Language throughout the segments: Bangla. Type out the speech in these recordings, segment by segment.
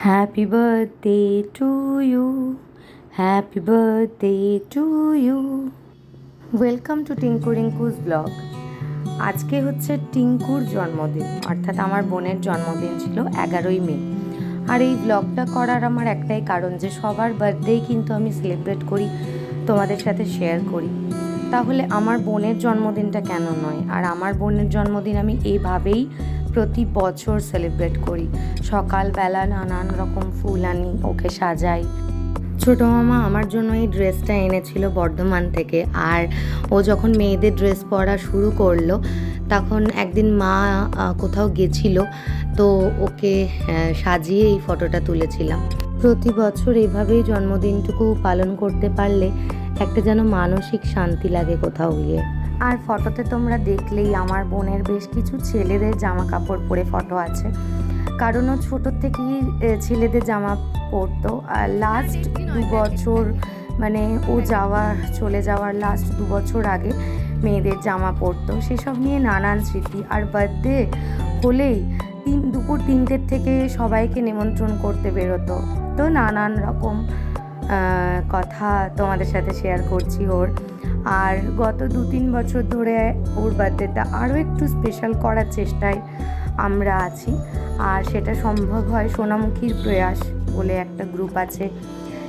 Happy birthday to you, happy birthday to you. Welcome to Tinku Rinku's blog. আজকে হচ্ছে টিঙ্কুর জন্মদিন, অর্থাৎ আমার বোনের জন্মদিন ছিল 11ই মে। আর এই ব্লগটা করার আমার একটাই কারণ যে সবার বার্থডেই কিন্তু আমি সেলিব্রেট করি, তোমাদের সাথে শেয়ার করি। তাহলে আমার বোনের জন্মদিনটা কেন নয়? আর আমার বোনের জন্মদিন আমি এইভাবেই প্রতি বছর সেলিব্রেট করি। সকালবেলা নানান রকম ফুল আনি, ওকে সাজাই। ছোটো মামা আমার জন্য এই ড্রেসটা এনেছিল বর্ধমান থেকে। আর ও যখন মেয়েদের ড্রেস পরা শুরু করলো তখন একদিন মা কোথাও গেছিল, তো ওকে সাজিয়ে এই ফটোটা তুলেছিলাম। প্রতি বছর এইভাবেই জন্মদিনটুকু পালন করতে পারলে একটা যেন মানসিক শান্তি লাগে কোথাও গিয়ে। আর ফটোতে তোমরা দেখলেই আমার বোনের বেশ কিছু ছেলেদের জামা কাপড় পরে ফটো আছে, কারণ ও ছোটোর থেকেই ছেলেদের জামা পরতো। আর লাস্ট 2 বছর মানে ও চলে যাওয়ার লাস্ট 2 বছর আগে মেয়েদের জামা পরতো। সেসব নিয়ে নানান স্মৃতি। আর বার্থডে হলেই দুপুর 3টের থেকে সবাইকে নিমন্ত্রণ করতে বেরোতো। তো নানান রকম কথা তোমাদের সাথে শেয়ার করছি ওর। আর গত 2-3 বছর ধরে ওর বার্থডেটা আরও একটু স্পেশাল করার চেষ্টায় আমরা আছি। আর সেটা সম্ভব হয় সোনামুখীর প্রয়াস বলে একটা গ্রুপ আছে,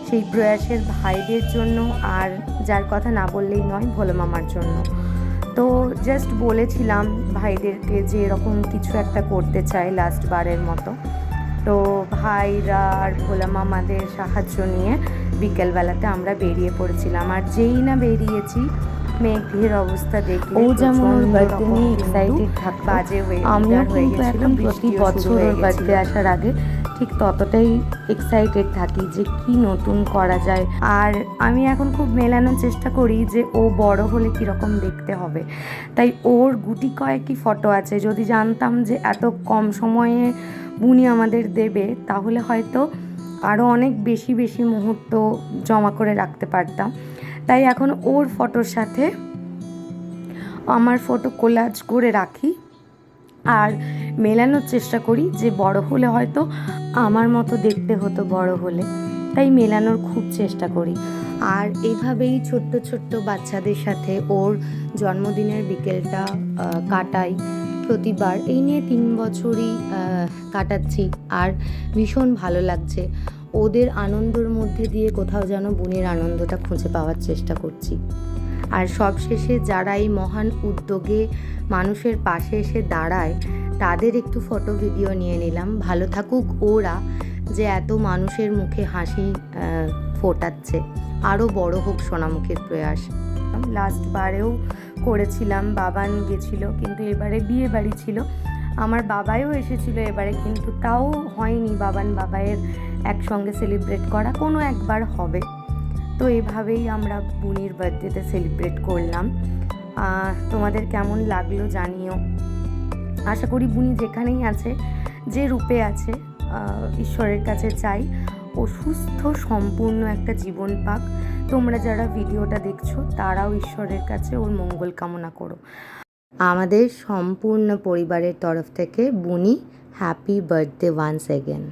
সেই প্রয়াসের ভাইদের জন্য, আর যার কথা না বললেই নয়, ভোলা মামার জন্য। তো জাস্ট বলেছিলাম ভাইদেরকে যে এরকম কিছু একটা করতে চাই লাস্ট বারের মতো। তো ভাইরা আর ভোলা মামাদের সাহায্য নিয়ে বিকেলবেলাতে আমরা বেরিয়ে পড়েছিলাম। আর যেই না বেরিয়েছি, মেঘের অবস্থা দেখে ও যেমন ওর বার্থডে নিয়ে এক্সাইটেড থাকতো, বাজে আমিও কিন্তু এখন প্রতি বছর ওর বার্থডে আসার আগে ঠিক ততটাই এক্সাইটেড থাকি যে কি নতুন করা যায়। আর আমি এখন খুব মেলানোর চেষ্টা করি যে ও বড় হলে কীরকম দেখতে হবে। তাই ওর গুটি কয়েকই ফটো আছে। যদি জানতাম যে এত কম সময়ে বুনি আমাদের দেবে, তাহলে হয়তো আরও অনেক বেশি বেশি মুহূর্ত জমা করে রাখতে পারতাম। তাই এখন ওর ফটোর সাথে আমার ফটো কোলাজ করে রাখি আর মেলানোর চেষ্টা করি যে বড় হলে হয়তো আমার মতো দেখতে হতো বড় হলে। তাই মেলানোর খুব চেষ্টা করি। আর এইভাবেই ছোট্ট ছোট্ট বাচ্চাদের সাথে ওর জন্মদিনের বিকেলটা কাটাই প্রতিবার। এই নিয়ে 3 বছরই কাটাচ্ছি আর ভীষণ ভালো লাগছে। ওদের আনন্দের মধ্যে দিয়ে কোথাও যেন বোনের আনন্দটা খুঁজে পাওয়ার চেষ্টা করছি। আর সবশেষে যারা এই মহান উদ্যোগে মানুষের পাশে এসে দাঁড়ায় তাদের একটু ফটো ভিডিও নিয়ে নিলাম। ভালো থাকুক ওরা, যে এত মানুষের মুখে হাসি ফোটাচ্ছে। আরও বড় হোক সোনামুখীর প্রয়াস। লাস্ট বারেও করেছিলাম, বাবান গেছিলো, কিন্তু এবারে বিয়ে বাড়ি ছিল। আমার বাবাইও এসেছিল এবারে, কিন্তু তাও হয়নি বাবাইয়ের একসঙ্গে সেলিব্রেট করা। কোনো একবার হবে। তো এভাবেই আমরা বুনির বার্থডেতে সেলিব্রেট করলাম। তোমাদের কেমন লাগলো জানিও। আশা করি বুনি যেখানেই আছে, যে রূপে আছে, ঈশ্বরের কাছে চাই ও সুস্থ সম্পূর্ণ একটা জীবন পাক। তোমরা যারা ভিডিওটা দেখছো তারাও ঈশ্বরের কাছে ওর মঙ্গল কামনা করো। আমাদের সম্পূর্ণ পরিবারের তরফ থেকে বুনি হ্যাপি বার্থডে ওয়ান্স এগেন।